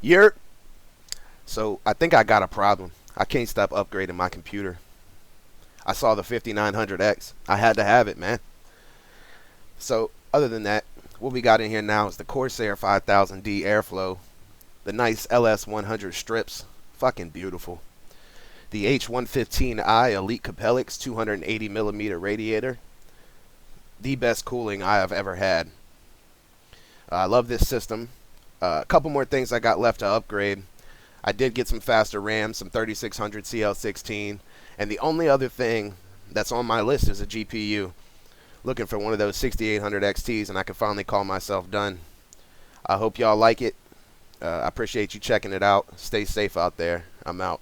Yerp. So I think I got a problem. I can't stop upgrading my computer. I saw the 5900X. I had to have it, man. So other than that, what we got in here now is the Corsair 5000D Airflow. The nice LS100 strips. Fucking beautiful. The H115i Elite Capellix 280mm radiator. The best cooling I have ever had. I love this system. A couple more things I got left to upgrade. I did get some faster RAM, some 3600 CL16, and the only other thing that's on my list is a GPU. Looking for one of those 6800 XTs, and I can finally call myself done. I hope y'all like it. I appreciate you checking it out. Stay safe out there. I'm out.